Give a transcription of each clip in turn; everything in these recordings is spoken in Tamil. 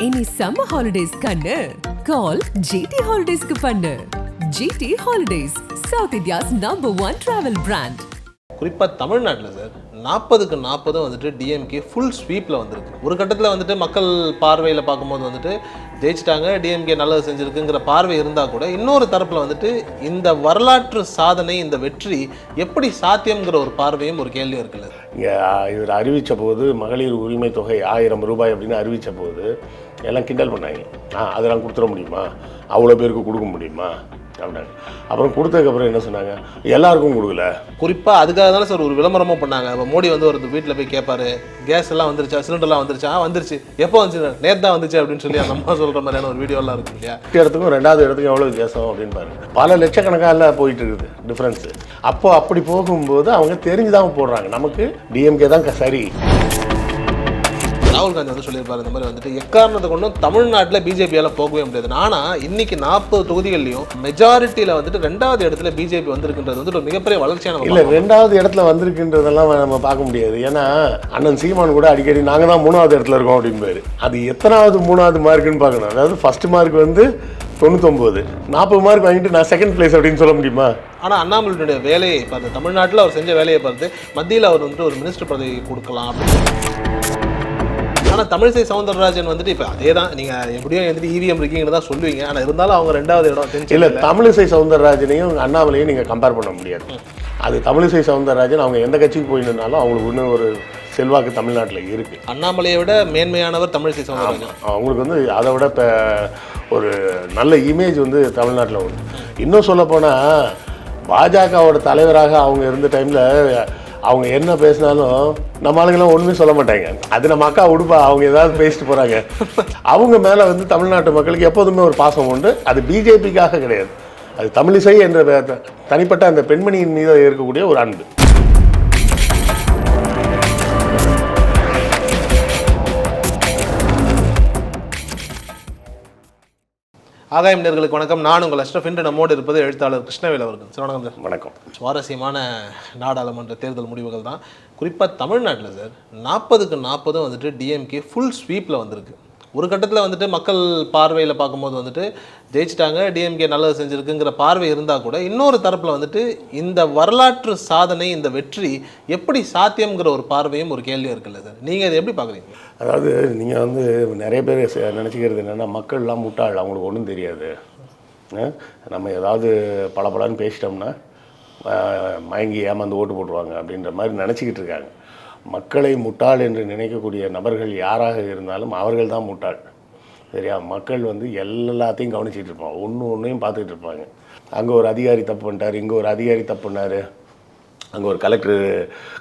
இனி சம்மர் ஹாலிடேஸ் கண்ணு கால் ஜிடி ஹாலிடேஸ்க்கு பண்ணு. GT holidays, south India's #1 travel brand. குறிப்பாக தமிழ்நாட்டில் சார் 40க்கு 40 வந்துட்டு டிஎம்கே ஃபுல் ஸ்வீப்பில் வந்திருக்கு. ஒரு கட்டத்தில் வந்துட்டு மக்கள் பார்வையில் பார்க்கும்போது வந்துட்டு ஜெயிச்சிட்டாங்க, டிஎம்கே நல்லது செஞ்சுருக்குங்கிற பார்வை இருந்தால் கூட இன்னொரு தரப்பில் வந்துட்டு இந்த வரலாற்று சாதனை, இந்த வெற்றி எப்படி சாத்தியம்ங்கிற ஒரு பார்வையும் ஒரு கேள்வியும் இருக்குல்ல. இங்கே இவர் அறிவித்த போது மகளிர் உரிமை தொகை 1000 ரூபாய் அப்படின்னு அறிவித்த போது எல்லாம் கிண்டல் பண்ணாங்க. அதெல்லாம் கொடுத்துட முடியுமா, அவ்வளோ பேருக்கு கொடுக்க முடியுமா அப்படின்னாங்க. அப்புறம் கொடுத்ததுக்கப்புறம் என்ன சொன்னாங்க, எல்லாருக்கும் கொடுக்கல. குறிப்பாக அதுக்காக தானே சார் ஒரு விளம்பரமும் பண்ணாங்க. இப்போ மோடி வந்து ஒரு வீட்டில் போய் கேட்பாரு, கேஸ் எல்லாம் வந்துருச்சா, சிலிண்டர்லாம் வந்துருச்சா, வந்துருச்சு, எப்போ வந்துச்சு, நேற்று தான் வந்துச்சு அப்படின்னு சொல்லி அந்த அம்மா சொல்கிற மாதிரியான ஒரு வீடியோலாம் இருக்கு இல்லையா. இடத்துக்கும் 2வது இடத்துக்கும் எவ்வளோ வித்தியாசம் அப்படின்னு பாருங்க. பல லட்சக்கணக்காக போயிட்டு இருக்குது டிஃப்ரென்ஸு. அப்போ அப்படி போகும்போது அவங்க தெரிஞ்சுதான் போடுறாங்க, நமக்கு டிஎம்கே தான் சரி. ராகுல் காந்தி வந்து சொல்லியிருப்பாரு, இந்த மாதிரி வந்துட்டு எக்காரணத்தை கொண்டும் தமிழ்நாட்டில் பிஜேபியால் போகவே முடியாது. ஆனால் இன்னைக்கு 40 தொகுதிகள்லையும் மெஜாரிட்டியில் வந்துட்டு 2வது இடத்துல பிஜேபி வந்திருக்குன்றது வந்துட்டு ஒரு மிகப்பெரிய வளர்ச்சியான. இல்லை, 2வது இடத்துல வந்திருக்குன்றதெல்லாம் நம்ம பார்க்க முடியாது. ஏன்னா அண்ணன் சீமான் கூட அடிக்கடி நாங்கள் தான் 3வது இடத்துல இருக்கோம் அப்படின்பாரு. அது எத்தனாவது 3வது மார்க்குன்னு பார்க்கணும். அதாவது ஃபர்ஸ்ட் மார்க் வந்து 99, 40 மார்க் வாங்கிட்டு நான் செகண்ட் பிளேஸ் அப்படின்னு சொல்ல முடியுமா? ஆனால் அண்ணாமலையுடைய வேலையை பார்த்து, தமிழ்நாட்டில் அவர் செஞ்ச வேலையை பார்த்து மத்தியில் அவர் வந்துட்டு ஒரு மினிஸ்டர் பதவி கொடுக்கலாம் அப்படின்னு. ஆனால் தமிழிசை சவுந்தரராஜன் வந்துட்டு இப்போ அதே தான், நீங்கள் எப்படியும் வந்துட்டு இவிஎம் இருக்கீங்கன்னு தான் சொல்லுவீங்க. ஆனால் இருந்தாலும் அவங்க 2வது இடம் தெரிஞ்சு இல்லை. தமிழிசை சவுந்தரராஜனையும் அண்ணாமலையும் நீங்கள் கம்பேர் பண்ண முடியாது. அது தமிழிசை சவுந்தரராஜன் அவங்க எந்த கட்சிக்கு போயிருந்தாலும் அவங்களுக்கு இன்னும் ஒரு செல்வாக்கு தமிழ்நாட்டில் இருக்குது. அண்ணாமலையை விட மேன்மையானவர் தமிழிசை சவுந்தரராஜன். அவங்களுக்கு வந்து அதை விட இப்போ ஒரு நல்ல இமேஜ் வந்து தமிழ்நாட்டில் உண்டு. இன்னும் சொல்லப்போனால் பாஜகவோட தலைவராக அவங்க இருந்த டைமில் அவங்க என்ன பேசினாலும் நம்ம ஆளுங்கெல்லாம் ஒன்றுமே சொல்ல மாட்டாங்க. அது நம்ம அக்கா உடுப்பா, அவங்க ஏதாவது பேசிட்டு போகிறாங்க. அவங்க மேலே வந்து தமிழ்நாட்டு மக்களுக்கு எப்போதுமே ஒரு பாசம் உண்டு. அது பிஜேபிக்காக கிடையாது, அது தமிழிசை என்ற தனிப்பட்ட அந்த பெண்மணியின் மீது இருக்கக்கூடிய ஒரு அன்பு. ஆகாயம் நேயர்களுக்கு வணக்கம். நான் உங்கள் அஷ்ரஃப். இன்று நம்மோடு இருப்பது எழுத்தாளர் கிருஷ்ணவேல் அவர்கள். சார் வணக்கம் சார். வணக்கம். சுவாரஸ்யமான நாடாளுமன்ற தேர்தல் முடிவுகள் தான். குறிப்பாக தமிழ்நாட்டில் சார் 40க்கு 40 வந்துட்டு டிஎம்கே ஃபுல் ஸ்வீப்பில் வந்திருக்கு. ஒரு கட்டத்தில் வந்துட்டு மக்கள் பார்வையில் பார்க்கும்போது வந்துட்டு ஜெயிச்சிட்டாங்க, டிஎம்கே நல்லது செஞ்சுருக்குங்கிற பார்வை இருந்தால் கூட இன்னொரு தரப்பில் வந்துட்டு இந்த வரலாற்று சாதனை, இந்த வெற்றி எப்படி சாத்தியம்ங்கிற ஒரு பார்வையும் ஒரு கேள்வியும் இருக்குல்ல சார். நீங்கள் இதை எப்படி பார்க்குறீங்க? அதாவது நீங்கள் வந்து நிறைய பேர் நினச்சிக்கிறது என்னென்னா, மக்கள்லாம் முட்டாள், அவங்களுக்கு ஒன்றும் தெரியாது, நம்ம ஏதாவது பலன்னு பேசிட்டோம்னா மயங்கி ஏமாந்து ஓட்டு போட்டுருவாங்க அப்படின்ற மாதிரி நினச்சிக்கிட்டு இருக்காங்க. மக்களை முட்டாள் என்று நினைக்கக்கூடிய நபர்கள் யாராக இருந்தாலும் அவர்கள் தான் முட்டாள். சரியா? மக்கள் வந்து எல்லாத்தையும் கவனிச்சிட்டு இருப்பாங்க, ஒன்றையும் பார்த்துக்கிட்டு இருப்பாங்க. அங்கே ஒரு அதிகாரி தப்பு பண்ணிட்டார், இங்கே ஒரு அதிகாரி தப்பு பண்ணார், அங்கே ஒரு கலெக்டர்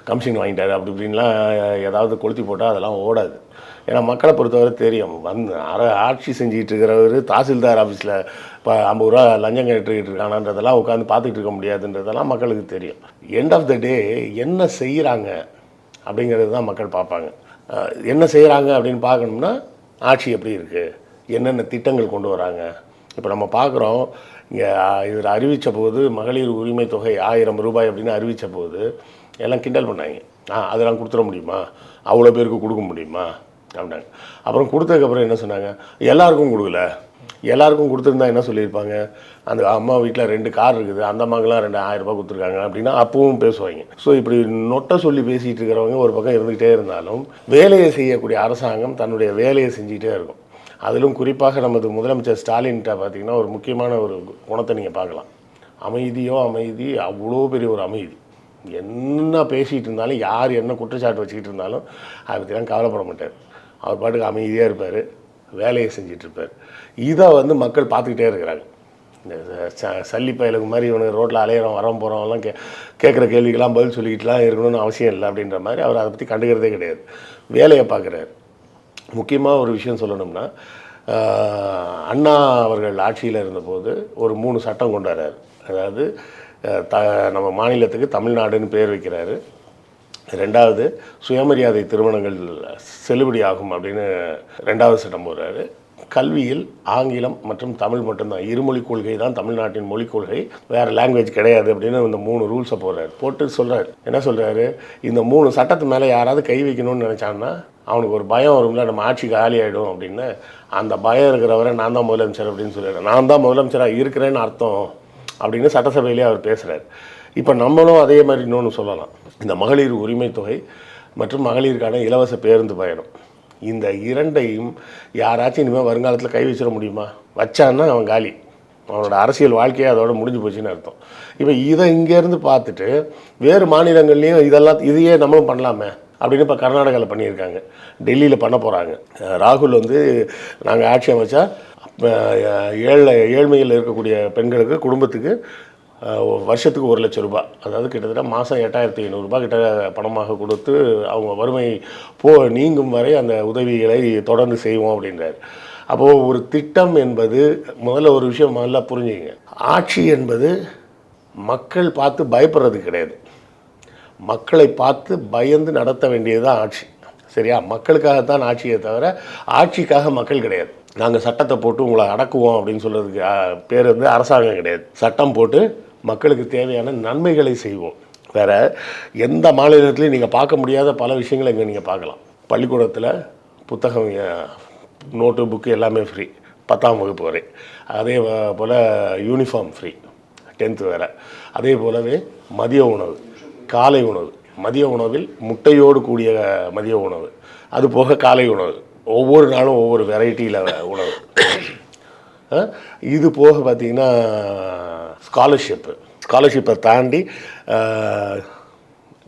கமிஷன் வாங்கிட்டார், அப்படி இப்படின்லாம் ஏதாவது கொளுத்தி போட்டால் அதெல்லாம் ஓடாது. ஏன்னா மக்களை பொறுத்தவரை தெரியும், ஆட்சி செஞ்சுக்கிட்டு இருக்கிறவர் தாசில்தார் ஆஃபீஸில் இப்போ 50 ரூபா லஞ்சம் கேட்டுக்கிட்டு இருக்கானான்றதெல்லாம் உட்காந்து பார்த்துக்கிட்டு இருக்க முடியாதுன்றதெல்லாம் மக்களுக்கு தெரியும். எண்ட் ஆஃப் த டே என்ன செய்கிறாங்க அப்படிங்கிறது தான் மக்கள் பார்ப்பாங்க. என்ன செய்கிறாங்க அப்படின்னு பார்க்கணும்னா ஆட்சி எப்படி இருக்குது, என்னென்ன திட்டங்கள் கொண்டு வராங்க. இப்போ நம்ம பார்க்குறோம், இங்கே இவர் அறிவித்த போது மகளிர் உரிமை தொகை 1000 ரூபாய் அப்படின்னு அறிவித்த போது எல்லாம் கிண்டல் பண்ணாங்க. அதெல்லாம் கொடுத்துட முடியுமா, அவ்வளோ பேருக்கு கொடுக்க முடியுமா அப்படின்னாங்க. அப்புறம் கொடுத்ததுக்கப்புறம் என்ன சொன்னாங்க, எல்லாருக்கும் கொடுக்கல. எல்லாருக்கும் கொடுத்துருந்தா என்ன சொல்லியிருப்பாங்க, அந்த அம்மா வீட்டில் 2 கார் இருக்குது, அந்த அம்மாக்கெல்லாம் 2000 ரூபாய் கொடுத்துருக்காங்க அப்படின்னா அப்பவும் பேசுவாங்க. ஸோ இப்படி நொட்டை சொல்லி பேசிகிட்டு இருக்கிறவங்க ஒரு பக்கம் இருந்துக்கிட்டே இருந்தாலும் வேலையை செய்யக்கூடிய அரசாங்கம் தன்னுடைய வேலையை செஞ்சுக்கிட்டே இருக்கும். அதிலும் குறிப்பாக நமது முதலமைச்சர் ஸ்டாலின்கிட்ட பார்த்திங்கன்னா ஒரு முக்கியமான ஒரு குணத்தை நீங்கள் பார்க்கலாம். அமைதி, அவ்வளோ பெரிய ஒரு அமைதி. என்ன பேசிகிட்டு இருந்தாலும், யார் என்ன குற்றச்சாட்டு வச்சுக்கிட்டு இருந்தாலும் அதை பற்றிலாம் கவலைப்பட மாட்டார். அவர் பாட்டுக்கு அமைதியாக இருப்பார், வேலையை செஞ்சிட்ருப்பார். இதை வந்து மக்கள் பார்த்துக்கிட்டே இருக்கிறாங்க. இந்த சல்லி பயலுக்கு மாதிரி இவனுக்கு ரோட்டில் அலையிறோம் வரோம் போகிறவங்கலாம் கேட்குற கேள்விக்கெல்லாம் பதில் சொல்லிக்கிட்டுலாம் இருக்கணும்னு அவசியம் இல்லை அப்படின்ற மாதிரி அவர் அதை பற்றி கண்டுக்கிறதே கிடையாது, வேலையை பார்க்குறாரு. முக்கியமாக ஒரு விஷயம் சொல்லணும்னா, அண்ணா அவர்கள் ஆட்சியில் இருந்தபோது ஒரு 3 சட்டம் கொண்டு வர்றாரு. அதாவது நம்ம மாநிலத்துக்கு தமிழ்நாடுன்னு பேர் வைக்கிறாரு. 2வது சுயமரியாதை திருமணங்கள் செல்லுபடி ஆகும் அப்படின்னு 2வது சட்டம் போடுறாரு. கல்வியில் ஆங்கிலம் மற்றும் தமிழ் மட்டும்தான், இருமொழி கொள்கை தான் தமிழ்நாட்டின் மொழிக் கொள்கை, வேறு லாங்குவேஜ் கிடையாது அப்படின்னு இந்த 3 ரூல்ஸை போட்டு சொல்கிறார். என்ன சொல்கிறாரு, இந்த 3 சட்டத்து மேலே யாராவது கை வைக்கணும்னு நினச்சான்னா அவனுக்கு ஒரு பயம் வரும்ல, நம்ம ஆட்சி காலி ஆகிடும் அப்படின்னு. அந்த பயம் இருக்கிறவரை நான் தான் முதலமைச்சர் அப்படின்னு சொல்லிடுறேன். நான் தான் முதலமைச்சராக இருக்கிறேன்னு அர்த்தம் அப்படின்னு சட்டசபையிலே அவர் பேசுகிறார். இப்போ நம்மளும் அதே மாதிரி இன்னொன்று சொல்லலாம். இந்த மகளிர் உரிமை தொகை மற்றும் மகளிருக்கான இலவச பேருந்து பயணம், இந்த 2ஐயும் யாராச்சும் இனிமேல் வருங்காலத்தில் கை வச்சிட முடியுமா? வச்சான்னா அவன் காலி, அவனோட அரசியல் வாழ்க்கையே அதோட முடிஞ்சு போச்சுன்னு அர்த்தம். இப்போ இதை இங்கேருந்து பார்த்துட்டு வேறு மாநிலங்கள்லேயும் இதையே நம்மளும் பண்ணலாமே அப்படின்னு இப்போ கர்நாடகாவில் பண்ணியிருக்காங்க, டெல்லியில் பண்ண போகிறாங்க. ராகுல் வந்து நாங்கள் ஆட்சி அமைச்சா ஏழ்மையில் இருக்கக்கூடிய பெண்களுக்கு குடும்பத்துக்கு வருஷத்துக்கு 1 லட்சம் ரூபாய், அதாவது கிட்டத்தட்ட மாதம் 8500 ரூபாய் கிட்ட பணமாக கொடுத்து அவங்க வறுமை நீங்கும் வரை அந்த உதவிகளை தொடர்ந்து செய்வோம் அப்படின்றார். அப்போது ஒரு திட்டம் என்பது ஒரு விஷயம் முதல்ல புரிஞ்சுங்க, ஆட்சி என்பது மக்கள் பார்த்து பயப்படுறது கிடையாது, மக்களை பார்த்து பயந்து நடத்த வேண்டியது தான் ஆட்சி. சரியா? மக்களுக்காகத்தான் ஆட்சியை தவிர ஆட்சிக்காக மக்கள் கிடையாது. நாங்கள் சட்டத்தை போட்டு உங்களை அடக்குவோம் அப்படின்னு சொல்கிறதுக்கு பேர் வந்து அரசாங்கம் கிடையாது. சட்டம் போட்டு மக்களுக்கு தேவையான நன்மைகளை செய்வோம். வேறு எந்த மாநிலத்திலையும் நீங்கள் பார்க்க முடியாத பல விஷயங்களை இங்கே நீங்கள் பார்க்கலாம். பள்ளிக்கூடத்தில் புத்தகம், நோட்டு, புக்கு எல்லாமே ஃப்ரீ 10ஆம் வகுப்பு வரை. அதே போல் யூனிஃபார்ம் ஃப்ரீ 10th வேறு. அதே போலவே மதிய உணவு, காலை உணவு, மதிய உணவில் முட்டையோடு கூடிய மதிய உணவு, அது போக காலை உணவு, ஒவ்வொரு நாளும் ஒவ்வொரு வெரைட்டியில் உணவு. இது போக பார்த்திங்கன்னா ஸ்காலர்ஷிப்பை தாண்டி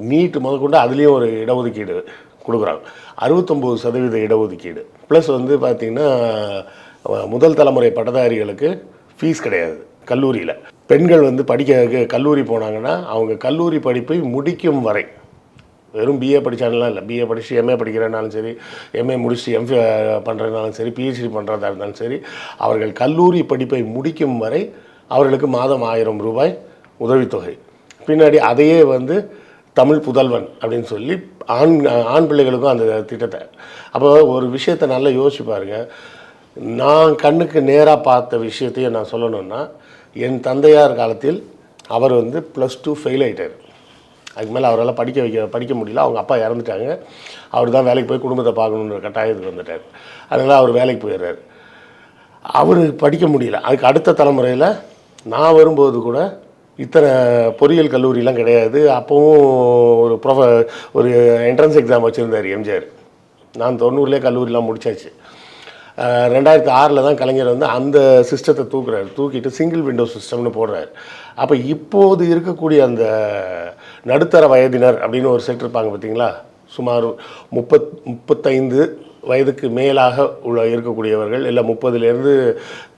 நீட்டு முதற்கொண்டு அதுலேயும் ஒரு இடஒதுக்கீடு கொடுக்குறாங்க, 69% இடஒதுக்கீடு. ப்ளஸ் வந்து பார்த்திங்கன்னா முதல் தலைமுறை பட்டதாரிகளுக்கு ஃபீஸ் கிடையாது கல்லூரியில். பெண்கள் வந்து கல்லூரி போனாங்கன்னா அவங்க கல்லூரி படிப்பை முடிக்கும் வரை, வெறும் பிஏ படித்தாலும் இல்லை, பிஏ படித்து எம்ஏ படிக்கிறனாலும் சரி, எம்ஏ முடிச்சுட்டு எம்ஃபி பண்ணுறதுனாலும் சரி, பிஹெச்டி பண்ணுறதா இருந்தாலும் சரி, அவர்கள் கல்லூரி படிப்பை முடிக்கும் வரை அவர்களுக்கு மாதம் 1000 ரூபாய் உதவித்தொகை. பின்னாடி அதையே வந்து தமிழ் புதல்வன் அப்படின்னு சொல்லி ஆண் பிள்ளைகளுக்கும் அந்த திட்டத்தை. அப்போ ஒரு விஷயத்தை நல்லா யோசிச்சு பாருங்கள். நான் கண்ணுக்கு நேராக பார்த்த விஷயத்தையே நான் சொல்லணுன்னா, என் தந்தையார் காலத்தில் அவர் வந்து +2 ஃபெயில் ஆகிட்டார். அதுக்கு மேலே அவரால் படிக்க முடியல, அவங்க அப்பா இறந்துட்டாங்க. அவர் தான் வேலைக்கு போய் குடும்பத்தை பார்க்கணுன்ற கட்டாயத்துக்கு வந்துட்டார். அதனால் அவர் வேலைக்கு போயிடுறாரு. அவர் படிக்க முடியல. அதுக்கு அடுத்த தலைமுறையில் நான் வரும்போது கூட இத்தனை பொறியியல் கல்லூரிலாம் கிடையாது. அப்போவும் ஒரு என்ட்ரன்ஸ் எக்ஸாம் வச்சுருந்தார் எம்ஜிஆர். நான் 90லேயே கல்லூரிலாம் முடித்தாச்சு. 2006 தான் கலைஞர் வந்து அந்த சிஸ்டத்தை தூக்கிட்டு சிங்கிள் விண்டோ சிஸ்டம்னு போடுறாரு. அப்போ இப்போது இருக்கக்கூடிய அந்த நடுத்தர வயதினர் அப்படின்னு ஒரு செட் இருப்பாங்க பார்த்தீங்களா, சுமார் 35 வயதுக்கு மேலாக இருக்கக்கூடியவர்கள், இல்லை 30லேருந்து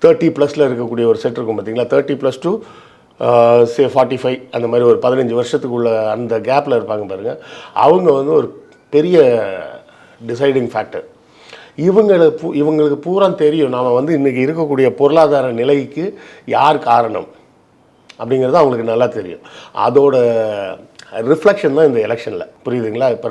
30+ இருக்கக்கூடிய ஒரு செட் இருக்கும் பார்த்தீங்களா, 30+ to 45 அந்த மாதிரி ஒரு 15 வருஷத்துக்குள்ள அந்த கேப்பில் இருப்பாங்க பாருங்கள். அவங்க வந்து ஒரு பெரிய டிசைடிங் ஃபேக்டர். இவங்களுக்கு பூரா தெரியும் நாம் வந்து இன்றைக்கி இருக்கக்கூடிய பொருளாதார நிலைக்கு யார் காரணம் அப்படிங்கிறது அவங்களுக்கு நல்லா தெரியும். அதோட ரிஃப்ளெக்ஷன் தான் இந்த எலெக்ஷனில், புரியுதுங்களா? இப்போ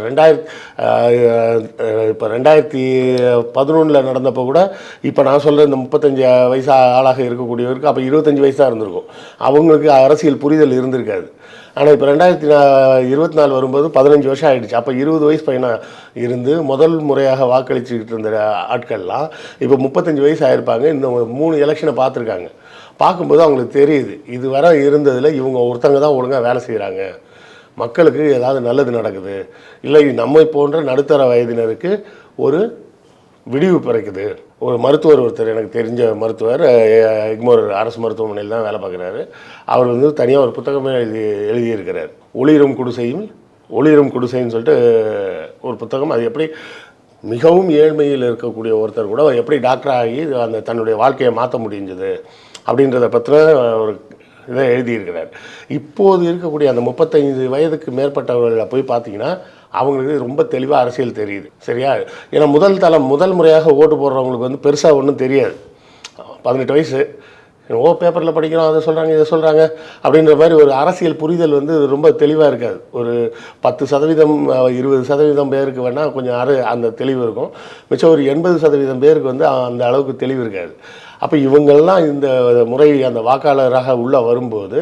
2011 நடந்தப்போ கூட, இப்போ நான் சொல்கிற இந்த 35 வயசு ஆளாக இருக்கக்கூடியவருக்கு அப்போ 25 வயசாக இருந்திருக்கும். அவங்களுக்கு அரசியல் புரிதல் இருந்திருக்காது. ஆனால் இப்போ 2024 வரும்போது 15 வருஷம் ஆகிடுச்சு. அப்போ 20 வயசு பையனாக இருந்து முதல் முறையாக வாக்களிச்சுக்கிட்டு இருந்த ஆட்கள்லாம் இப்போ 35 வயசு ஆகிருப்பாங்க. இந்த 3 எலெக்ஷனை பார்த்துருக்காங்க. பார்க்கும்போது அவங்களுக்கு தெரியுது, இது வர இருந்ததில் இவங்க ஒருத்தங்க தான் ஒழுங்காக வேலை செய்கிறாங்க, மக்களுக்கு ஏதாவது நல்லது நடக்குது, இல்லை நம்மை போன்ற நடுத்தர வயதினருக்கு ஒரு விடிவு பிறக்குது. ஒரு மருத்துவர், ஒருத்தர் எனக்கு தெரிஞ்ச மருத்துவர், எக்மோர் அரசு மருத்துவமனையில் தான் வேலை பார்க்குறாரு. அவர் வந்து தனியாக ஒரு புத்தகமே எழுதியிருக்கிறார், ஒளிரும் குடிசைன்னு சொல்லிட்டு ஒரு புத்தகம். அது எப்படி மிகவும் ஏழ்மையில் இருக்கக்கூடிய ஒருத்தர் கூட எப்படி டாக்டர் ஆகி அந்த தன்னுடைய வாழ்க்கையை மாற்ற முடிஞ்சது அப்படின்றத பற்றின ஒரு இதை எழுதியிருக்கிறார். இப்போது இருக்கக்கூடிய அந்த 35 வயதுக்கு மேற்பட்டவர்களை போய் பார்த்தீங்கன்னா அவங்களுக்கு ரொம்ப தெளிவாக அரசியல் தெரியுது. சரியா? ஏன்னா முதல் முறையாக ஓட்டு போடுறவங்களுக்கு வந்து பெருசாக ஒன்றும் தெரியாது. 18 வயசு பேப்பரில் படிக்கிறோம், அதை சொல்கிறாங்க, இதை சொல்கிறாங்க அப்படின்ற மாதிரி ஒரு அரசியல் புரிதல் வந்து ரொம்ப தெளிவாக இருக்காது. ஒரு 10% 20% பேருக்கு வேணால் கொஞ்சம் அந்த தெளிவு இருக்கும். மிச்சம் ஒரு 80% பேருக்கு வந்து அந்த அளவுக்கு தெளிவு இருக்காது. அப்போ இவங்கெல்லாம் இந்த முறை அந்த வாக்காளராக உள்ளே வரும்போது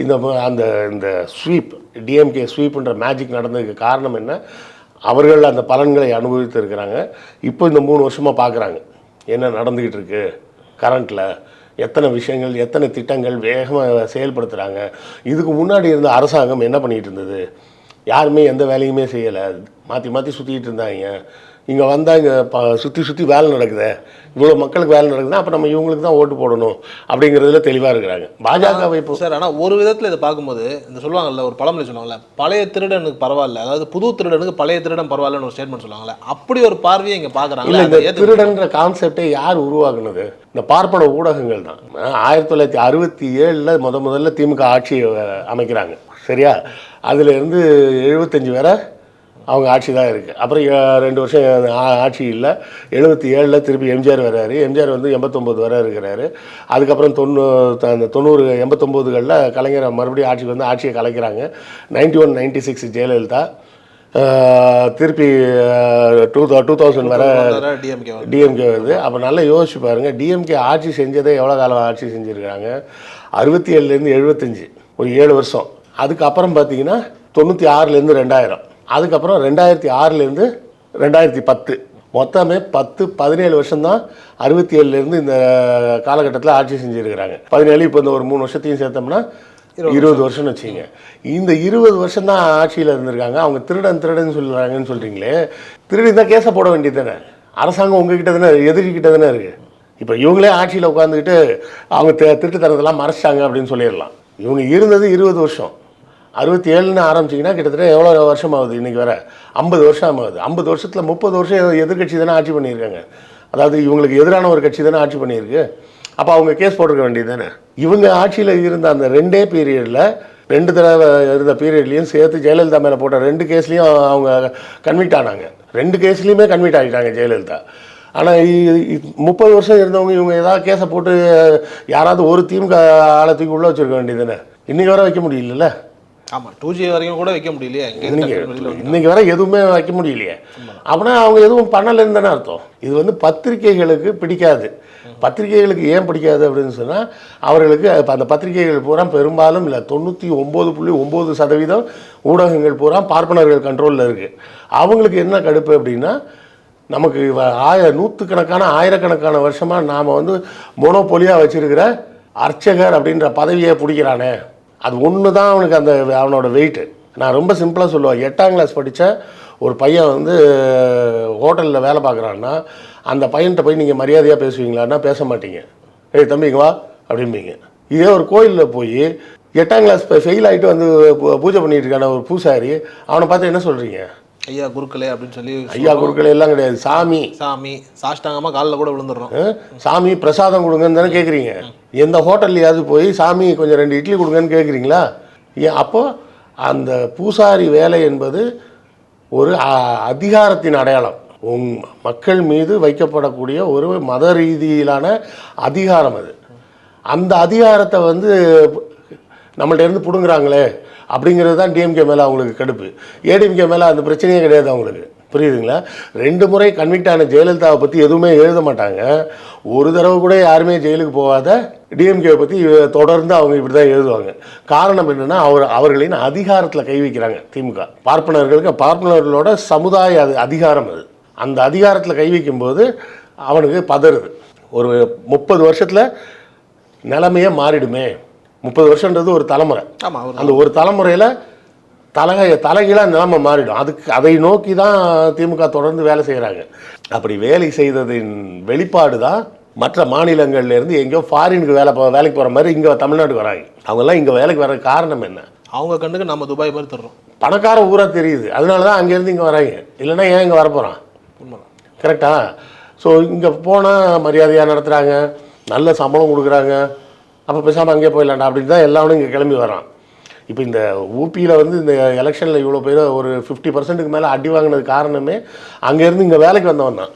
இந்த ஸ்வீப், டிஎம்கே ஸ்வீப்புன்ற மேஜிக் நடந்ததுக்கு காரணம் என்ன? அவர்கள் அந்த பலன்களை அனுபவித்து இருக்கிறாங்க. இப்போ இந்த 3 வருஷமாக பார்க்குறாங்க என்ன நடந்துக்கிட்டு இருக்கு கரண்ட்டில், எத்தனை விஷயங்கள், எத்தனை திட்டங்கள் வேகமாக செயல்படுத்துகிறாங்க. இதுக்கு முன்னாடி இருந்த அரசாங்கம் என்ன பண்ணிகிட்டு இருந்தது? யாருமே எந்த வேலையுமே செய்யலை, மாற்றி மாற்றி சுற்றிக்கிட்டு இருந்தாங்க. இங்கே வந்தால் இங்கே சுற்றி வேலை நடக்குது, இவ்வளோ மக்களுக்கு வேலை நடக்குதுன்னா அப்போ நம்ம இவங்களுக்கு தான் ஓட்டு போடணும் அப்படிங்கிறதுல தெளிவாக இருக்கிறாங்க பாஜகவை இப்போ. சார் ஆனால் ஒரு விதத்தில் இதை பார்க்கும்போது இந்த சொல்லுவாங்கல்ல, ஒரு பழமொழி சொல்லுவாங்கல்ல, பழைய திருடனுக்கு பரவாயில்ல, அதாவது புது திருடனுக்கு பழைய திருடன் பரவாயில்லன்னு ஒரு ஸ்டேட்மெண்ட் சொல்லுவாங்கல்ல, அப்படி ஒரு பார்வையை இங்கே பார்க்குறாங்க. இல்லை, இந்த திருடன்ற கான்செப்டை யார் உருவாக்குனது? இந்த பார்ப்பன ஊடகங்கள் தான். 1967 முதல்ல திமுக ஆட்சி அமைக்கிறாங்க, சரியா? அதுலேருந்து 75 வரை அவங்க ஆட்சி தான் இருக்குது. அப்புறம் 2 வருஷம் ஆட்சி இல்லை. 77 திருப்பி எம்ஜிஆர் வர்றாரு. எம்ஜிஆர் வந்து 89 வரை இருக்கிறாரு. அதுக்கப்புறம் 90 89களில் கலைஞர் மறுபடியும் ஆட்சிக்கு வந்து ஆட்சியை கலைக்கிறாங்க. 91 96 ஜெயலலிதா, திருப்பி 2000 வரை டிஎம்கே வருது. அப்போ நல்லா யோசிச்சு பாருங்கள், டிஎம்கே ஆட்சி செஞ்சதே எவ்வளோ காலம் ஆட்சி செஞ்சுருக்காங்க? 67லேருந்து 75, ஒரு 7 வருஷம். அதுக்கப்புறம் பார்த்தீங்கன்னா 96லேருந்து 2000, அதுக்கப்புறம் 2006லேருந்து 2010, மொத்தமே 17 வருஷம்தான் 67லேருந்து இந்த காலகட்டத்தில் ஆட்சி செஞ்சுருக்கிறாங்க. 17 இப்போ இந்த ஒரு 3 வருஷத்தையும் சேர்த்தோம்னா 20 வருஷம்னு வச்சுங்க. இந்த 20 வருஷம் தான் ஆட்சியில் இருந்திருக்காங்க. அவங்க திருடன் சொல்கிறாங்கன்னு சொல்கிறீங்களே, திருடி தான் கேஸை போட வேண்டியது தானே? அரசாங்கம் உங்ககிட்ட தானே, எதிர்க்கிட்ட தானே இருக்குது. இப்போ இவங்களே ஆட்சியில் உட்காந்துக்கிட்டு அவங்க திருட்டுத்தனத்தெல்லாம் மறைச்சிட்டாங்க அப்படின்னு சொல்லிடலாம். இவங்க இருந்தது 20 வருஷம். 67ன்னு ஆரம்பிச்சிங்கன்னா கிட்டத்தட்ட எவ்வளோ வருஷம் ஆகுது? இன்றைக்கி வர 50 வருஷம் ஆகுது. 50 வருஷத்தில் 30 வருஷம் எதிர்கட்சி தானே ஆட்சி பண்ணியிருக்காங்க. அதாவது இவங்களுக்கு எதிரான ஒரு கட்சி தானே ஆட்சி பண்ணியிருக்கு. அப்போ அவங்க கேஸ் போட்டிருக்க வேண்டியது தானே? இவங்க ஆட்சியில் இருந்த அந்த 2 பீரியடில் 2 தடவை இருந்த பீரியட்லேயும் சேர்த்து ஜெயலலிதா மேலே போட்ட 2 கேஸ்லேயும் அவங்க கன்விக்ட் ஆனாங்க. 2 கேஸ்லேயுமே கன்விக்ட் ஆகிட்டாங்க ஜெயலலிதா. ஆனால் 30 வருஷம் இருந்தவங்க இவங்க ஏதாவது கேஸை போட்டு யாராவது ஒரு திமுக ஆழத்துக்கு உள்ளே வச்சுருக்க வேண்டியது தானே? இன்றைக்கி வர வைக்க முடியல. ஆமாம், 2G வரைக்கும் கூட வைக்க முடியலையே, இன்னைக்கு வர எதுவுமே வைக்க முடியலையே. அப்படின்னா அவங்க எதுவும் பண்ணலைன்னு தானே அர்த்தம். இது வந்து பத்திரிகைகளுக்கு பிடிக்காது. பத்திரிகைகளுக்கு ஏன் பிடிக்காது அப்படின்னு சொன்னால், அவர்களுக்கு இப்போ அந்த பத்திரிகைகள் பூரா பெரும்பாலும் இல்லை 99.9% ஊடகங்கள் பூரா பார்ப்பனர்கள் கண்ட்ரோலில் இருக்குது. அவங்களுக்கு என்ன கடுப்பு அப்படின்னா, நமக்கு நூற்றுக்கணக்கான ஆயிரக்கணக்கான வருஷமாக நாம் வந்து மோனோபோலியாக வச்சுருக்கிற அர்ச்சகர் அப்படின்ற பதவியை பிடிக்கிறானே, அது ஒன்று தான் அவனுக்கு அவனோட வெயிட்டு. நான் ரொம்ப சிம்பிளாக சொல்லுவேன், 8ஆம் கிளாஸ் படித்த ஒரு பையன் வந்து ஹோட்டலில் வேலை பார்க்குறான்னா, அந்த பையன்கிட்ட போய் நீங்கள் மரியாதையாக பேசுவீங்களான்னா பேச மாட்டீங்க. ஏய் தம்பிங்க வா அப்படிம்பீங்க. இதே ஒரு கோயிலில் போய் 8ஆம் கிளாஸ் ஃபெயில் ஆகிட்டு வந்து பூஜை பண்ணிட்டு இருக்கான ஒரு பூசாரி, அவனை பார்த்து என்ன சொல்கிறீங்க? ஐயா குருக்களே அப்படின்னு சொல்லி. ஐயா குருக்களே எல்லாம் கிடையாது, சாமி சாஷ்டாங்கமாக காலில் கூட விழுந்துடுறோம். சாமி பிரசாதம் கொடுங்கன்னு தானே கேட்குறீங்க. எந்த ஹோட்டல்லையாவது போய் சாமி கொஞ்சம் 2 இட்லி கொடுங்கன்னு கேட்குறீங்களா? அப்போது அந்த பூசாரி வேலை என்பது ஒரு அதிகாரத்தின் அடையாளம். மக்கள் மீது வைக்கப்படக்கூடிய ஒரு மத ரீதியிலான அதிகாரம் அது. அந்த அதிகாரத்தை வந்து நம்மள்ட்ட இருந்து பிடுங்குறாங்களே அப்படிங்கிறது தான் டிஎம்கே மேலே அவங்களுக்கு கடுப்பு. ஏடிஎம்கே மேலே அந்த பிரச்சனையே கிடையாது அவங்களுக்கு, புரியுதுங்களா? 2 முறை கன்விக்ட் ஆன ஜெயலலிதாவை பற்றி எதுவுமே எழுத மாட்டாங்க. ஒரு தடவை கூட யாருமே ஜெயிலுக்கு போகாத டிஎம்கேவை பற்றி தொடர்ந்து அவங்க இப்படி தான் எழுதுவாங்க. காரணம் என்னென்னா, அவர்களின் அதிகாரத்தில் கை வைக்கிறாங்க திமுக. பார்ப்பனர்களோட சமுதாய அதிகாரம் அது. அந்த அதிகாரத்தில் கை வைக்கும்போது அவனுக்கு பதறுது. ஒரு 30 வருஷத்தில் நிலைமையே மாறிடுமே. 30 வருஷன்றது ஒரு தலைமுறை. அந்த ஒரு தலைமுறையில் தலைகீழாக நிலைமை மாறிடும். அதை நோக்கி தான் திமுக தொடர்ந்து வேலை செய்கிறாங்க. அப்படி வேலை செய்ததின் வெளிப்பாடு தான் மற்ற மாநிலங்கள்லேருந்து எங்கேயோ ஃபாரினுக்கு வேலைக்கு போகிற மாதிரி இங்கே தமிழ்நாட்டுக்கு வராங்க. அவங்கெல்லாம் இங்கே வேலைக்கு வர காரணம் என்ன? அவங்க கண்ணுக்கு நம்ம துபாய் மாதிரி தர்றோம். பணக்கார ஊராக தெரியுது, அதனால தான் அங்கேருந்து இங்கே வராங்க. இல்லைன்னா ஏன் இங்கே வரப்போகிறான்? கரெக்டா? ஸோ இங்கே போனால் மரியாதையாக நடத்துகிறாங்க, நல்ல சம்பளம் கொடுக்குறாங்க, அப்போ பேசாமல் அங்கேயே போயிடலாண்டா அப்படின்னு தான் எல்லாரும் இங்கே கிளம்பி வரான். இப்போ இந்த ஊபியில் வந்து இந்த எலெக்ஷனில் இவ்வளோ பேர் ஒரு 50%க்கு மேலே அடி வாங்கினது காரணமே அங்கேருந்து இங்கே வேலைக்கு வந்தவன் தான்.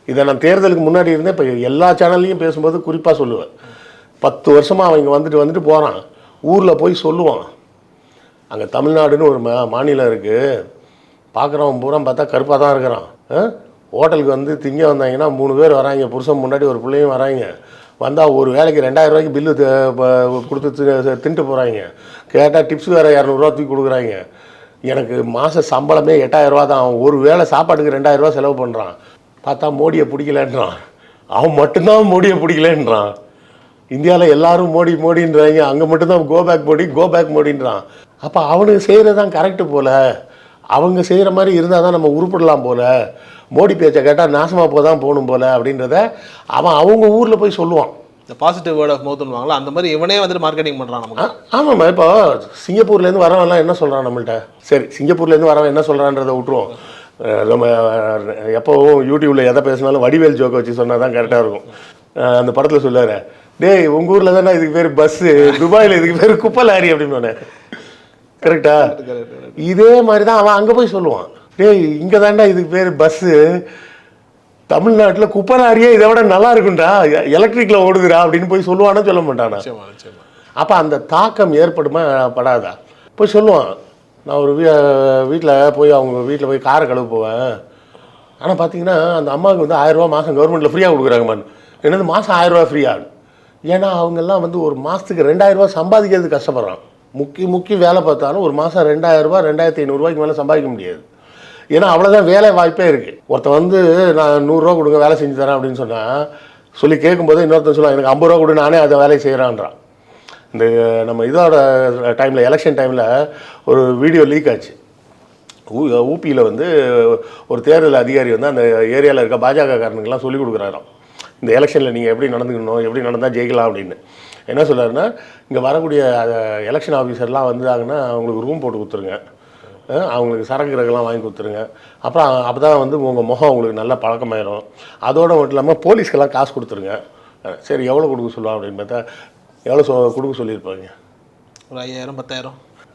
இதை நான் தேர்தலுக்கு முன்னாடி இருந்தேன், இப்போ எல்லா சேனல்லையும் பேசும்போது குறிப்பாக சொல்லுவேன். 10 வருஷமாக அவங்க வந்துட்டு போகிறான். ஊரில் போய் சொல்லுவான், அங்கே தமிழ்நாடுன்னு ஒரு மாநிலம் இருக்குது, பார்க்குறவன் பூரா பார்த்தா கருப்பாக தான் இருக்கிறான். ஹோட்டலுக்கு வந்து திங்க வந்தாங்கன்னா 3 பேர் வராங்க, புருஷன் முன்னாடி ஒரு பிள்ளையும் வராங்க. வந்தால் ஒரு வேலைக்கு 2000 ரூபாய்க்கு பில்லு கொடுத்து தின்ட்டு போகிறாங்க. கேட்டால் டிப்ஸ் வேறு 200 ரூபா தூக்கி கொடுக்குறாங்க. எனக்கு மாத சம்பளமே 8000 ரூபா தான். அவன் ஒரு வேளை சாப்பாட்டுக்கு 2000 ரூபா செலவு பண்ணுறான். பார்த்தா மோடியை பிடிக்கலன்றான். அவன் மட்டும்தான் மோடியை பிடிக்கலன்றான். இந்தியாவில் எல்லாரும் மோடின்றாங்க, அங்கே மட்டும்தான் கோ பேக் மோடின்றான். அப்போ அவனுக்கு செய்கிறது தான் கரெக்டு போல், அவங்க செய்கிற மாதிரி இருந்தால் தான் நம்ம உருப்பிடலாம் போல், மோடி பேச்சை கேட்டால் நாசமாக போதான் போகணும் போல் அப்படின்றத அவன் அவங்க ஊரில் போய் சொல்லுவான். இந்த பாசிட்டிவ் வேர்ட் ஆஃப் மவுத்னுவாங்களா, அந்த மாதிரி இவனே வந்துட்டு மார்க்கெட்டிங் பண்ணுறான் நமக்கு. ஆமாம்மா, இப்போ சிங்கப்பூர்லேருந்து வரவன்லாம் என்ன சொல்கிறான் நம்மள்கிட்ட? சரி, சிங்கப்பூர்லேருந்து வரவன் என்ன சொல்கிறான்றதை விட்டுருவோம். நம்ம எப்போவும் யூடியூப்பில் எதை பேசினாலும் வடிவேல் ஜோக்கை வச்சு சொன்னால் தான் கரெக்டாக இருக்கும். அந்த படத்தில் சொல்லாரு, டேய் உங்கள் ஊரில் தானே இதுக்கு பேர் பஸ்ஸு, துபாயில் இதுக்கு பேர் குப்பை லாரி அப்படின்னு. கரெக்டா? இதே மாதிரி தான் அவன் அங்கே போய் சொல்லுவான், டேய் இங்கே தாண்டா இதுக்கு பேர் பஸ்ஸு, தமிழ்நாட்டில் குப்பை லாரியே இதை விட நல்லா இருக்குண்டா, எலக்ட்ரிக்கில் ஓடுதுடா அப்படின்னு போய் சொல்லுவானா சொல்ல மாட்டானா? அப்போ அந்த தாக்கம் ஏற்படுமா படாதா? போய் சொல்லுவான். நான் ஒரு வீட்டில் போய் அவங்க வீட்டில் போய் காரை கழுவு போவேன். ஆனால் பார்த்தீங்கன்னா அந்த அம்மாவுக்கு வந்து 1000 ரூபா மாதம் கவர்மெண்ட்டில் ஃப்ரீயாக கொடுக்குறாங்கம்மான்னு. என்னது மாதம் 1000 ரூபா ஃப்ரீயாக? ஏன்னா அவங்கெல்லாம் வந்து ஒரு மாதத்துக்கு 2000 ரூபா சம்பாதிக்கிறது கஷ்டப்படுறான். முக்கி வேலை பார்த்தாலும் ஒரு மாதம் 2000 ரூபா 2500 ரூபாய்க்கு மேலே சம்பாதிக்க முடியாது. ஏன்னா அவ்வளோதான் வேலை வாய்ப்பே இருக்குது. ஒருத்தன் வந்து நான் 100 ரூபா கொடுங்க வேலை செஞ்சு தரேன் அப்படின்னு சொல்லி கேட்கும்போது இன்னொருத்தன் சொல்லுவான், எனக்கு 50 ரூபா கொடு நானே அதை வேலையை செய்கிறான்றான். இந்த நம்ம இதோட டைமில் எலெக்ஷன் டைமில் ஒரு வீடியோ லீக் ஆச்சு. ஊபியில் வந்து ஒரு தேர்தல் அதிகாரி வந்து அந்த ஏரியாவில் இருக்க பாஜக காரனுக்கெல்லாம் சொல்லிக் கொடுக்குறாராம், இந்த எலெக்ஷனில் நீங்கள் எப்படி நடந்துக்கணும், எப்படி நடந்தால் ஜெயிக்கலாம் அப்படின்னு. என்ன சொல்கிறாருன்னா, இங்கே வரக்கூடிய எலெக்ஷன் ஆஃபீஸர்லாம் வந்தாங்கன்னா அவங்களுக்கு ரூம் போட்டு கொடுத்துருங்க, அவங்களுக்கு சரக்கு ரகெல்லாம் வாங்கி கொடுத்துருங்க, அப்புறம் அப்போ தான் வந்து உங்கள் முகம் அவங்களுக்கு நல்லா பழக்கமாயிடும். அதோடு மட்டும் இல்லாமல் போலீஸ்க்கெல்லாம் காசு கொடுத்துருங்க. சரி எவ்வளோ கொடுக்க சொல்லுவான் அப்படின்னு பார்த்தா எவ்வளோ கொடுக்க சொல்லியிருப்பாங்க? ஒரு 5000 10,000.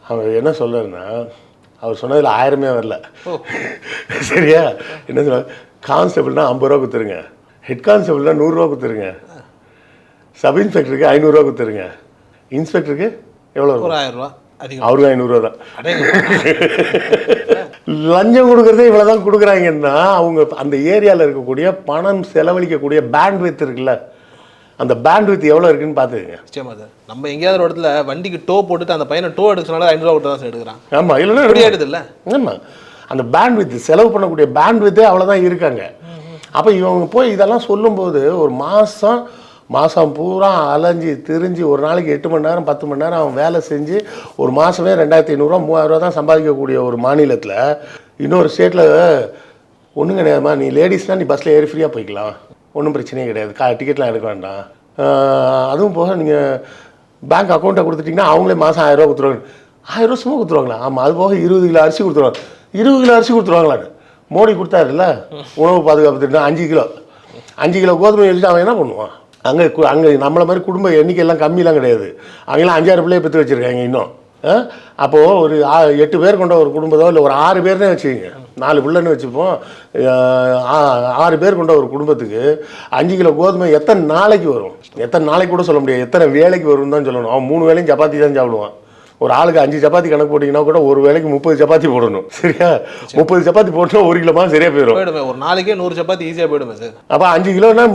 அவர் என்ன சொல்கிறாருன்னா, அவர் சொன்னதில் 1000மே வரல. சரியா? என்ன சொல்ல, கான்ஸ்டபிள்னா 50 ரூபா கொடுத்துருங்க, ஹெட் கான்ஸ்டபிள்னா 100 ரூபா கொடுத்துருங்க, சப் இன்ஸ்பெக்டருக்கு 500 ரூபா கொடுத்துருங்க, இன்ஸ்பெக்டருக்கு எவ்வளோ? ஒரு 1000 ரூபா. அவருக்கு 500 ரூபா தான். லஞ்சம் கொடுக்குறதே இவ்வளோ தான் கொடுக்குறாங்கன்னா அவங்க அந்த ஏரியாவில் இருக்கக்கூடிய பணம் செலவழிக்கக்கூடிய பேண்ட்வித் இருக்குல்ல, அந்த பேண்ட்வித் எவ்வளோ இருக்குன்னு பார்த்துக்கங்க. நிச்சயமா சார், நம்ம எங்கேயாவது ஒரு இடத்துல வண்டிக்கு டோ போட்டுட்டு அந்த பையனை டோ எடுக்கனால 500 ரூபா கொடுத்து தான் சார் எடுக்கிறான். ஆமாம், இல்லைன்னா முடியாது இல்லை. ஆமாம், அந்த பேண்ட்வித் செலவு பண்ணக்கூடிய பேண்ட்வித்தே அவ்வளோதான் இருக்காங்க. அப்போ இவங்க போய் இதெல்லாம் சொல்லும்போது ஒரு மாதம் பூரா அலைஞ்சி திரிஞ்சு ஒரு நாளைக்கு 8 மணி நேரம் 10 மணி நேரம் அவன் வேலை செஞ்சு ஒரு மாதமே 2500 ரூபா 3000 ரூபா தான் சம்பாதிக்கக்கூடிய ஒரு மாநிலத்தில் இன்னொரு ஸ்டேட்டில் ஒன்றும் கிடையாதுமா, நீ லேடிஸ்னால் நீ பஸ்ஸில் ஏறி ஃப்ரீயாக போய்க்கலாம், ஒன்றும் பிரச்சனையே கிடையாது, டிக்கெட்லாம் எடுக்க வேண்டாம். அதுவும் போக நீங்கள் பேங்க் அக்கௌண்ட்டை கொடுத்துட்டிங்கன்னா அவங்களே மாதம் 1000 ரூபா கொடுத்துருவாங்க. 1000 ரூபா சும்மா கொடுத்துருவாங்களா? ஆமாம், அது போக 20 கிலோ அரிசி கொடுத்துருவாங்க. 20 கிலோ அரிசி கொடுத்துருவாங்களான்னு மோடி கொடுத்தாருல்ல உணவு பாதுகாப்பு திட்டம், 5 கிலோ கோதுமை வச்சுட்டு அவன் என்ன பண்ணுவான்? அங்கே நம்மளை மாதிரி குடும்ப எண்ணிக்கையெல்லாம் கம்மியெலாம் கிடையாது. அவங்களாம் 5-6 பிள்ளையை பெற்று வச்சுருக்காங்க இன்னும். அப்போது ஒரு 8 பேர் கொண்ட ஒரு குடும்பத்தோ இல்லை ஒரு 6 பேர்னே வச்சுக்கோங்க, 4 பிள்ளைன்னு வச்சுப்போம், 6 பேர் கொண்ட ஒரு குடும்பத்துக்கு 5 கிலோ கோதுமை எத்தனை நாளைக்கு வரும்? எத்தனை நாளைக்கு கூட சொல்ல முடியாது, எத்தனை வேலைக்கு வரும்னு தான் சொல்லணும். அவன் 3 வேளையும் சப்பாத்தி தான் சாப்பிடுவான். ஒரு ஆளுக்கு 5 சப்பாத்தி கணக்கு போட்டிங்கன்னா கூட ஒரு வேளைக்கு 30 சப்பாத்தி போடணும். சரியா? 30 சப்பாத்தி போட்டோன்னா 1 கிலோ மாதம் சரியாக போயிடும். ஒரு நாளைக்கே 100 சப்பாத்தி ஈஸியாக போயிடுமே சார். அப்போ 5 கிலோன்னா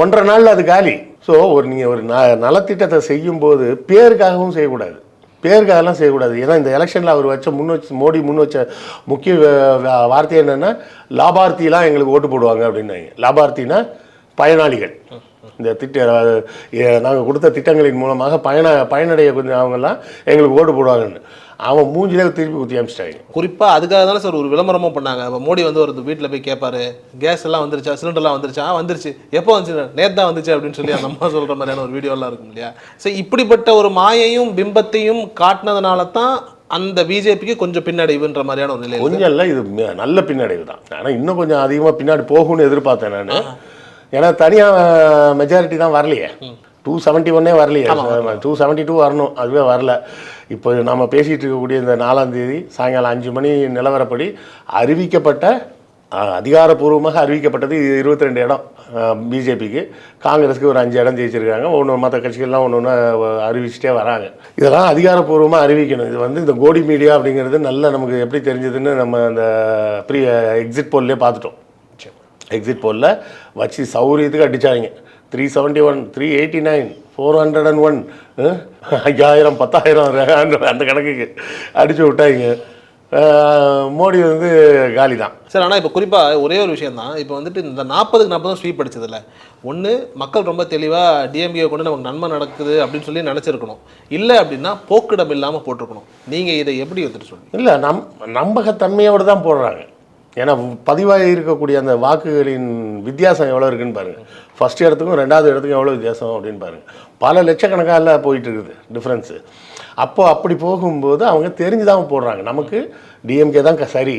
1.5 நாளில் அது காலி. ஸோ நீங்கள் ஒரு நலத்திட்டத்தை செய்யும்போது பேருக்காகவும் செய்யக்கூடாது, பேருக்காகலாம் செய்யக்கூடாது. ஏன்னா இந்த எலெக்ஷனில் அவர் மோடி முன் வச்ச முக்கிய வார்த்தை என்னென்னா, லாபார்த்திலாம் எங்களுக்கு ஓட்டு போடுவாங்க அப்படின்னாங்க. லாபார்த்தினா பயனாளிகள். இந்த நாங்கள் கொடுத்த திட்டங்களின் மூலமாக பயனடைய கொஞ்சம் அவங்கெல்லாம் எங்களுக்கு ஓட்டு போடுவாங்கன்னு அவன் மூஞ்சிலே திருப்பி குத்தி அமிச்சிட்டாங்க. குறிப்பாக அதுக்காக தானே சார் ஒரு விளம்பரமும் பண்ணாங்க. இப்போ மோடி வந்து ஒரு வீட்டில் போய் கேட்பாரு, கேஸ் எல்லாம் வந்துருச்சா, சிலிண்டர்லாம் வந்துருச்சா? வந்துருச்சு. எப்போ வந்துச்சு? நேற்று தான் வந்துச்சு அப்படின்னு சொல்லி அந்த அம்மா சொல்கிற மாதிரியான ஒரு வீடியோலாம் இருக்கும் இல்லையா? ஸோ இப்படிப்பட்ட ஒரு மாயையும் பிம்பத்தையும் காட்டினதுனால தான் அந்த பிஜேபிக்கு கொஞ்சம் பின்னடைவுன்ற மாதிரியான ஒரு நிலை. கொஞ்சம் இல்லை, இது நல்ல பின்னடைவு தான். ஆனால் இன்னும் கொஞ்சம் அதிகமாக பின்னாடி போகும்னு எதிர்பார்த்தேன் நான். ஏன்னா தனியாக மெஜாரிட்டி தான் வரலையே, 271 வரலையே, 272 வரணும், அதுவே வரல. இப்போ நம்ம பேசிகிட்டு இருக்கக்கூடிய இந்த 4ஆம் தேதி சாயங்காலம் 5 மணி நிலவரப்படி அறிவிக்கப்பட்ட அதிகாரப்பூர்வமாக அறிவிக்கப்பட்டது 22 இடம் பிஜேபிக்கு, காங்கிரஸுக்கு ஒரு 5 இடம் ஜெயிச்சிருக்காங்க. ஒன்று மற்ற கட்சிகள்லாம் ஒன்று ஒன்று அறிவிச்சிட்டே வராங்க. இதெல்லாம் அதிகாரப்பூர்வமாக அறிவிக்கணும். இது வந்து இந்த கோடி மீடியா அப்படிங்கிறது நல்ல நமக்கு எப்படி தெரிஞ்சதுன்னு நம்ம அந்த எக்ஸிட் போல்லே பார்த்துட்டோம். எக்ஸிட் போலில் வச்சு சௌரியத்துக்கு அடித்தாங்க. 371, 389, 401, 5000, 10,000 அந்த கணக்குக்கு அடித்து விட்டாங்க. மோடி வந்து காலி தான் சார். ஆனால் இப்போ குறிப்பாக ஒரே ஒரு விஷயம் தான், இப்போ வந்துட்டு இந்த 40க்கு 40 ஸ்வீப் அடிச்சதில்ல, ஒன்று மக்கள் ரொம்ப தெளிவாக டிஎம்கே கொண்டு நமக்கு நன்மை நடக்குது அப்படின்னு சொல்லி நினச்சிருக்கணும், இல்லை அப்படின்னா போக்கிடம் இல்லாமல் போட்டிருக்கணும். நீங்கள் இதை எப்படி வந்துட்டு சொல்லுங்கள்? இல்லை, நம்பகத்தன்மையோடு தான் போடுறாங்க. ஏன்னா பதிவாகி இருக்கக்கூடிய அந்த வாக்குகளின் வித்தியாசம் எவ்வளோ இருக்குன்னு பாருங்கள். ஃபஸ்ட் இடத்துக்கும் 2வது இடத்துக்கும் எவ்வளோ வித்தியாசம் அப்படின்னு பாருங்கள். பல லட்சக்கணக்காக போயிட்டு இருக்குது டிஃப்ரென்ஸு. அப்போது அப்படி போகும்போது அவங்க தெரிஞ்சு தான் போடுறாங்க. நமக்கு டிஎம்கே தான் சரி,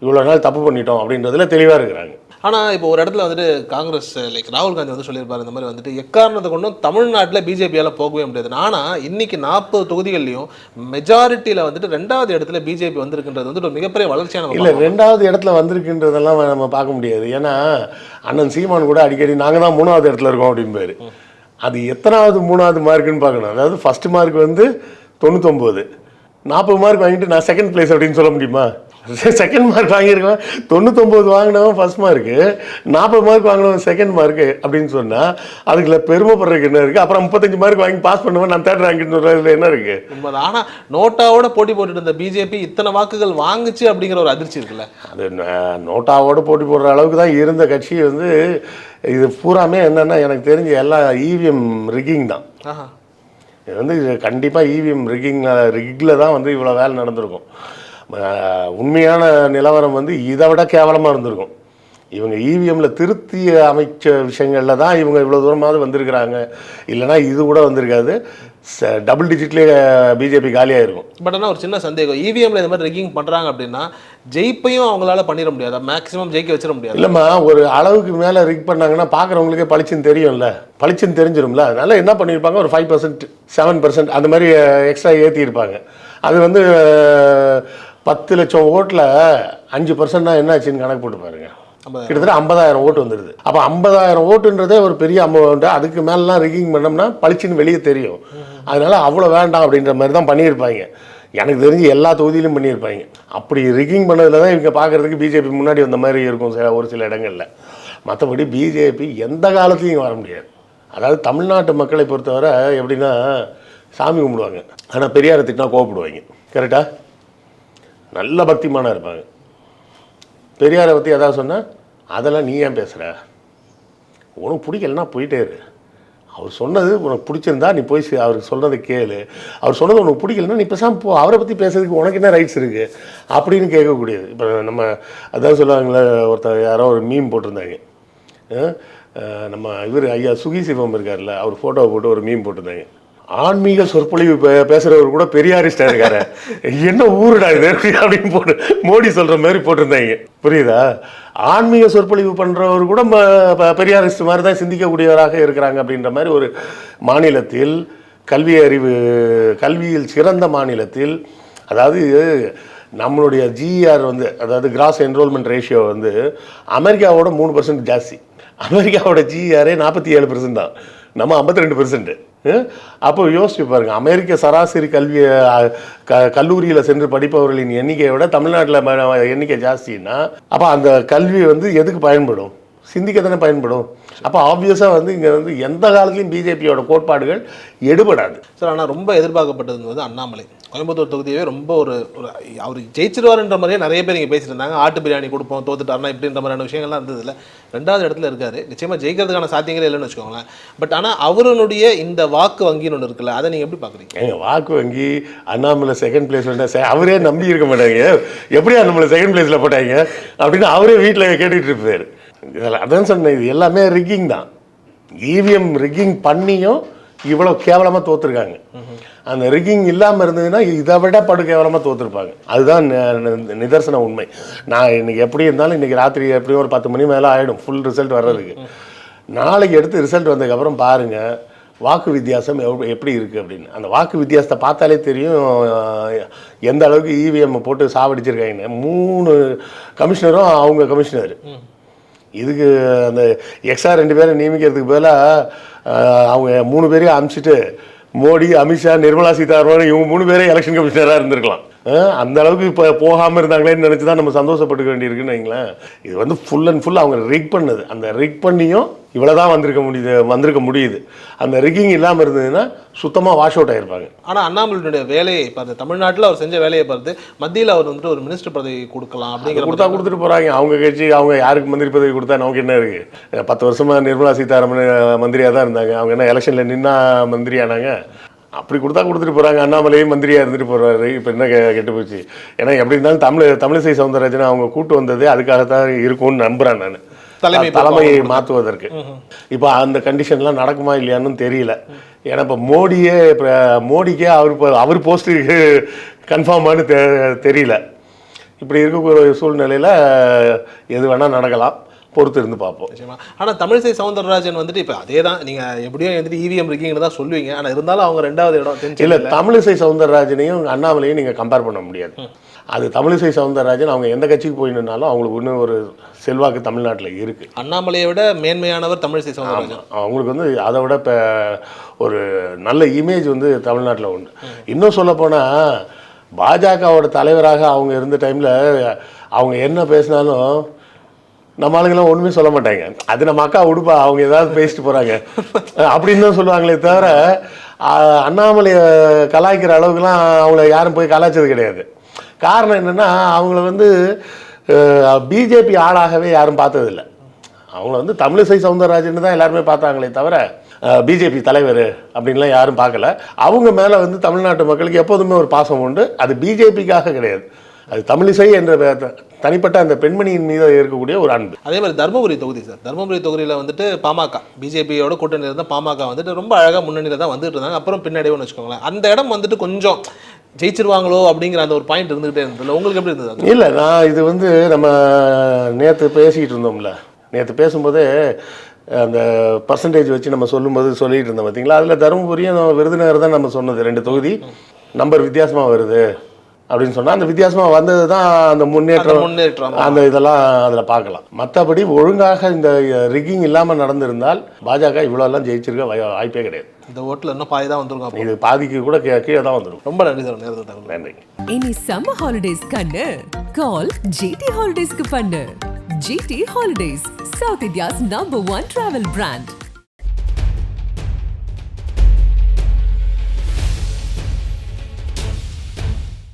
இவ்வளோ நாள் தப்பு பண்ணிட்டோம் அப்படின்றதுல தெளிவாக இருக்கிறாங்க. ஆனால் இப்போ ஒரு இடத்துல வந்துட்டு காங்கிரஸ் ராகுல் காந்தி வந்து சொல்லியிருப்பார், இந்த மாதிரி வந்துட்டு எக்காரணத்தை கொண்டும் தமிழ்நாட்டில் பிஜேபியால் போகவே முடியாது. ஆனால் இன்னைக்கு 40 தொகுதிகள்லையும் மெஜாரிட்டியில் வந்துட்டு 2வது இடத்துல பிஜேபி வந்திருக்குன்றது வந்துட்டு ஒரு மிகப்பெரிய வளர்ச்சியான. இல்லை, 2வது இடத்துல வந்திருக்குன்றதெல்லாம் நம்ம பார்க்க முடியாது. ஏன்னா அண்ணன் சீமான் கூட அடிக்கடி நாங்கள் தான் 3வது இடத்துல இருக்கோம் அப்படின்பாரு. அது எத்தனாவது 3வது மார்க்குன்னு பார்க்கணும். அதாவது ஃபஸ்ட்டு மார்க் வந்து 99, 40 மார்க் வாங்கிட்டு நான் செகண்ட் பிளேஸ் அப்படின்னு சொல்ல முடியுமா? செகண்ட் மார்க் வாங்கியிருக்கேன், 99 வாங்கினவன் ஃபர்ஸ்ட் மார்க்கு, 40 மார்க் வாங்கினவன் செகண்ட் மார்க்கு அப்படின்னு சொன்னால் அதுக்குள்ள பெருமைப்படுறதுக்கு என்ன இருக்குது? அப்புறம் 35 மார்க் வாங்கி பாஸ் பண்ணுவேன் நான் 3rd ரேங்க்னு சொல்கிறதுல என்ன இருக்குது? ஆனால் நோட்டாவோட போட்டி போட்டுட்டு இருந்த பிஜேபி இத்தனை வாக்குகள் வாங்குச்சு அப்படிங்கிற ஒரு அதிர்ச்சி இருக்குல்ல. அது நோட்டாவோட போட்டி போடுற அளவுக்கு தான் இருந்த கட்சி வந்து இது பூராமே என்னென்னா எனக்கு தெரிஞ்ச எல்லா இவிஎம் ரிக்கிங் தான். இது வந்து கண்டிப்பாக இவிஎம் ரிக்கில் தான் வந்து இவ்வளோ வேலை நடந்திருக்கும். உண்மையான நிலவரம் வந்து இதை விட கேவலமாக இருந்திருக்கும். இவங்க இவிஎம்மில் திருத்தி அமைச்ச விஷயங்களில் தான் இவங்க இவ்வளோ தூரமாவது வந்திருக்கிறாங்க. இல்லைனா இது கூட வந்திருக்காது. டபுள் டிஜிட்லேயே பிஜேபி காலியாக இருக்கும். பட் ஆனால் ஒரு சின்ன சந்தேகம், இவிஎம்மில் இந்த மாதிரி ரிக்கிங் பண்ணுறாங்க அப்படின்னா ஜெயிப்பையும் அவங்களால பண்ணிட முடியாது, மேக்ஸிமம் ஜெயிக்க வச்சிட முடியாது. இல்லைம்மா, ஒரு அளவுக்கு மேலே ரிக் பண்ணாங்கன்னா பார்க்குறவங்களுக்கே பளிச்சுன்னு தெரியும்ல, பளிச்சுன்னு தெரிஞ்சிடும்ல. அதனால என்ன பண்ணியிருப்பாங்க, ஒரு 5%, 7% அந்த மாதிரி எக்ஸ்ட்ரா ஏற்றிருப்பாங்க. அது வந்து 10 லட்சம் ஓட்டில் 5%னா என்ன ஆச்சுன்னு கணக்கு போட்டு பாருங்க. கிட்டத்தட்ட 50,000 ஓட்டு வந்துடுது. அப்போ 50,000 ஓட்டுன்றதே ஒரு பெரிய அமௌண்ட். அதுக்கு மேலாம் ரிக்கிங் பண்ணோம்னா பளிச்சுன்னு வெளியே தெரியும். அதனால அவ்வளோ வேண்டாம் அப்படின்ற மாதிரி தான் பண்ணியிருப்பாங்க. எனக்கு தெரிஞ்சு எல்லா தொகுதியிலும் பண்ணியிருப்பாங்க. அப்படி ரிக்கிங் பண்ணதில் தான் இவங்க பார்க்குறதுக்கு பிஜேபி முன்னாடி வந்த மாதிரி இருக்கும் ஒரு சில இடங்களில். மற்றபடி பிஜேபி எந்த காலத்துலையும் வர முடியாது. அதாவது தமிழ்நாட்டு மக்களை பொறுத்தவரை எப்படின்னா சாமி கும்பிடுவாங்க, ஆனால் பெரியாரை திட்டினா கோவப்படுவாங்க. கரெக்டாக நல்ல பக்திமானாக இருப்பாங்க. பெரியாரை பற்றி எதாவது சொன்னால் அதெல்லாம் நீ ஏன் பேசுகிற, உனக்கு பிடிக்கலன்னா போயிட்டே இரு, அவர் சொன்னது உனக்கு பிடிச்சிருந்தா நீ போய் அவருக்கு சொன்னதை கேளு, அவர் சொன்னது உனக்கு பிடிக்கலன்னா நீ பேசாமல் போ, அவரை பற்றி பேசுறதுக்கு உனக்கு என்ன ரைட்ஸ் இருக்குது அப்படின்னு கேட்கக்கூடியது. இப்போ நம்ம அதான் சொல்லுவாங்களே, ஒருத்தர் யாரோ ஒரு மீம் போட்டிருந்தாங்க, நம்ம இவர் ஐயா சுகி சிவம் இருக்கார்ல, அவர் ஃபோட்டோவை போட்டு ஒரு மீம் போட்டிருந்தாங்க. ஆன்மீக சொற்பொழிவு பேசுகிறவர் கூட பெரியாரிஸ்டாக இருக்காரு, என்ன ஊருடா இது அப்படின்னு போட்டு மோடி சொல்கிற மாதிரி போட்டிருந்தாங்க. புரியுதா? ஆன்மீக சொற்பொழிவு பண்ணுறவர் கூட பெரியாரிஸ்ட் மாதிரி தான் சிந்திக்கக்கூடியவராக இருக்கிறாங்க அப்படின்ற மாதிரி ஒரு மாநிலத்தில், கல்வியில் சிறந்த மாநிலத்தில், அதாவது நம்மளுடைய ஜிஆர் வந்து, அதாவது கிராஸ் என்ரோல்மெண்ட் ரேஷியோ வந்து அமெரிக்காவோட 3% ஜாஸ்தி. அமெரிக்காவோட ஜிஆரே 47% தான், நம்ம 52%. அப்போ யோசிச்சு பாருங்கள், அமெரிக்க சராசரி கல்லூரியில் சென்று படிப்பவர்களின் எண்ணிக்கையை விட தமிழ்நாட்டில் எண்ணிக்கை ஜாஸ்தின்னா அப்போ அந்த கல்வி வந்து எதுக்கு பயன்படும்? சிந்திக்க தானே பயன்படும். அப்போ ஆப்வியஸாக வந்து இங்கே வந்து எந்த காலத்துலையும் பிஜேபியோட கோட்பாடுகள் எடுபடாது சார். ஆனால் ரொம்ப எதிர்பார்க்கப்பட்டது வந்து அண்ணாமலை கோயம்புத்தூர் தொகுதியவே ரொம்ப ஒரு அவர் ஜெயிச்சிருவாருன்ற மாதிரியே நிறைய பேர் இங்கே பேசிட்டு இருந்தாங்க. ஆட்டு பிரியாணி கொடுப்போம், தோத்துட்டாருனா இப்படின்ற மாதிரியான விஷயங்கள்லாம் இருந்ததில்ல. 2வது இடத்துல இருக்காரு, நிச்சயமாக ஜெயிக்கிறதுக்கான சாத்தியங்களே இல்லைன்னு வச்சுக்கோங்களேன். பட் ஆனால் அவருடைய இந்த வாக்கு வங்கின்னு ஒன்று இருக்குல்ல, அதை நீங்கள் எப்படி பார்க்குறீங்க? வாக்கு வங்கி அண்ணாமலை செகண்ட் பிளேஸ் அவரே நம்பி இருக்க மாட்டாங்க, எப்படி அண்ணாமலை செகண்ட் பிளேஸில் போட்டாங்க அப்படின்னு அவரே வீட்டில் கேட்டுட்டு இருப்பார். அதான் சொன்னேன், இது எல்லாமே ரிக்கிங் தான். இவிஎம் ரிக்கிங் பண்ணியும் இவ்வளோ கேவலமாக தோற்றுருக்காங்க. அந்த ரிக்கிங் இல்லாமல் இருந்ததுன்னா இதை விட படு கேவலமாக தோற்றுருப்பாங்க. அதுதான் நிதர்சன உண்மை. நான் இன்றைக்கி எப்படி இருந்தாலும் இன்றைக்கி ராத்திரி எப்படியும் ஒரு 10 மணி மேலே ஆகிடும் ஃபுல் ரிசல்ட் வர்றதுக்கு. நாளைக்கு எடுத்து ரிசல்ட் வந்ததுக்கப்புறம் பாருங்கள், வாக்கு வித்தியாசம் எப்படி இருக்குது அப்படின்னு. அந்த வாக்கு வித்தியாசத்தை பார்த்தாலே தெரியும் எந்த அளவுக்கு இவிஎம் போட்டு சாவடிச்சிருக்காங்கன்னு. 3 கமிஷனரும் அவங்க கமிஷனர். இதுக்கு அந்த எக்ஸ்ட்ரா 2 பேரை நியமிக்கிறதுக்கு பதிலாக அவங்க 3 பேரையும் அனுப்பிச்சிட்டு மோடி, அமித்ஷா, நிர்மலா சீதாராமன் இவங்க 3 பேரே எலெக்ஷன் கமிஷனராக இருந்திருக்கலாம். அந்த அளவுக்கு இப்போ போகாமல் இருந்தாங்களேன்னு நினச்சி தான் நம்ம சந்தோஷப்பட்டுக்க வேண்டியிருக்குன்னு வைங்களேன். இது வந்து ஃபுல் அண்ட் ஃபுல் அவங்க ரிக் பண்ணது. அந்த ரிக் பண்ணியும் இவ்வளோ தான் வந்திருக்க முடியுது. அந்த ரிக்கிங் இல்லாமல் இருந்ததுன்னா சுத்தமாக வாஷ் அவுட் ஆகிருப்பாங்க. ஆனால் அண்ணாமலையுடைய வேலையை பார்த்து தமிழ்நாட்டில் அவர் செஞ்ச வேலையை பார்த்து மத்தியில் அவர் வந்துட்டு ஒரு மினிஸ்டர் பதவி கொடுக்கலாம் அப்படிங்கிற கொடுத்துட்டு போகிறாங்க. அவங்க கட்சி அவங்க யாருக்கு மந்திரி பதவி கொடுத்தா நமக்கு என்ன இருக்குது? 10 வருஷமாக நிர்மலா சீதாராமன் மந்திரியாக தான் இருந்தாங்க. அவங்க என்ன எலெக்ஷனில் நின்னா மந்திரி ஆனாங்க? அப்படி கொடுத்துட்டு போகிறாங்க. அண்ணாமலையும் மந்திரியாக இருந்துட்டு போகிறாரு. இப்போ என்ன கெட்டு போச்சு? ஏன்னா எப்படி இருந்தாலும் தமிழிசை சவுந்தரராஜன் அவங்க கூட்டு வந்தது அதுக்காகத்தான் இருக்கும்னு நம்புகிறேன் நான், தலைமையை மாற்றுவதற்கு. இப்போ அந்த கண்டிஷன்லாம் நடக்குமா இல்லையான்னு தெரியல. ஏன்னா இப்போ மோடிக்கே அவர் போஸ்ட்டு கன்ஃபார்மானு தெரியல. இப்படி இருக்கக்கூடிய சூழ்நிலையில் எது வேணால் நடக்கலாம். பொறுத்து இருந்து பார்ப்போம். நிச்சயமா. ஆனால் தமிழிசை சவுந்தரராஜன் வந்துட்டு இப்போ அதே தான் நீங்கள் எப்படியோ வந்துட்டு இவிஎம் இருக்கீங்கன்னு தான் சொல்லுவீங்க. ஆனால் இருந்தாலும் அவங்க 2வது இடம் இல்லை. தமிழிசை சவுந்தரராஜனையும் அண்ணாமலையும் நீங்கள் கம்பேர் பண்ண முடியாது. அது தமிழிசை சவுந்தரராஜன் அவங்க எந்த கட்சிக்கு போயினாலும் அவங்களுக்கு இன்னும் ஒரு செல்வாக்கு தமிழ்நாட்டில் இருக்குது. அண்ணாமலையை விட மேன்மையானவர் தமிழிசை சவுந்தரராஜன். அவங்களுக்கு வந்து அதை விட இப்போ ஒரு நல்ல இமேஜ் வந்து தமிழ்நாட்டில் உண்டு. இன்னும் சொல்லப்போனால் பாஜகவோட தலைவராக அவங்க இருந்த டைமில் அவங்க என்ன பேசினாலும் நம்ம ஆளுங்கெல்லாம் ஒன்றுமே சொல்ல மாட்டாங்க. அது நம்ம அக்கா உடுப்பா அவங்க ஏதாவது பேசிட்டு போகிறாங்க அப்படின்னு தான் சொல்லுவாங்களே தவிர அண்ணாமலையை கலாய்க்கிற அளவுக்குலாம் அவங்கள யாரும் போய் கலாய்ச்சது கிடையாது. காரணம் என்னென்னா அவங்கள வந்து பிஜேபி ஆளாகவே யாரும் பார்த்ததில்லை. அவங்கள வந்து தமிழிசை சவுந்தரராஜன் தான் எல்லாருமே பார்த்தாங்களே தவிர பிஜேபி தலைவர் அப்படின்லாம் யாரும் பார்க்கல. அவங்க மேலே வந்து தமிழ்நாட்டு மக்களுக்கு எப்போதுமே ஒரு பாசம் உண்டு. அது பிஜேபிக்காக கிடையாது, அது தமிழிசை என்ற தனிப்பட்ட அந்த பெண்மணியின் மீது இருக்கக்கூடிய ஒரு அன்பு. அதே மாதிரி தர்மபுரி தொகுதி சார், தர்மபுரி தொகுதியில் வந்துட்டு பாமக பிஜேபியோட கூட்டணி இருந்தால் பாமக வந்துட்டு ரொம்ப அழகாக முன்னணியில் தான் வந்துட்டு இருந்தாங்க. அப்புறம் பின்னாடியோன்னு வச்சுக்கோங்களேன், அந்த இடம் வந்துட்டு கொஞ்சம் ஜெயிச்சிருவாங்களோ அப்படிங்கிற அந்த ஒரு பாயிண்ட் இருந்துகிட்டே இருந்தது. உங்களுக்கு எப்படி இருந்தது? இல்லை, நான் இது வந்து நம்ம நேற்று பேசிக்கிட்டு இருந்தோம்ல, நேற்று பேசும்போதே அந்த பர்சன்டேஜ் வச்சு நம்ம சொல்லிட்டு இருந்தோம் பார்த்தீங்களா. அதில் தருமபுரியும் விருதுநகர் தான் நம்ம சொன்னது 2 தொகுதி நம்பர் வித்தியாசமாக வருது அப்படின்னு சொன்னால் அந்த வித்தியாசமாக வந்தது தான் அந்த முன்னேற்றம் அந்த இதெல்லாம் அதில் பார்க்கலாம். மற்றபடி ஒழுங்காக இந்த ரிக்கிங் இல்லாமல் நடந்திருந்தால் பாஜக இவ்வளோலாம் ஜெயிச்சிருக்க வாய்ப்பே கிடையாது. இந்த ஓட்டில் இன்னும் பாதி தான் வந்துருக்கும். இது பாதிக்கு கூட கீழே தான் வந்துடும். ரொம்ப நன்றி சார், நேரத்தை நன்றி. இனி சம்மர் ஹாலிடேஸ் கண்ணு கால் ஜிடி ஹாலிடேஸ்க்கு பண்ணு. GT holidays, south India's number 1 travel brand.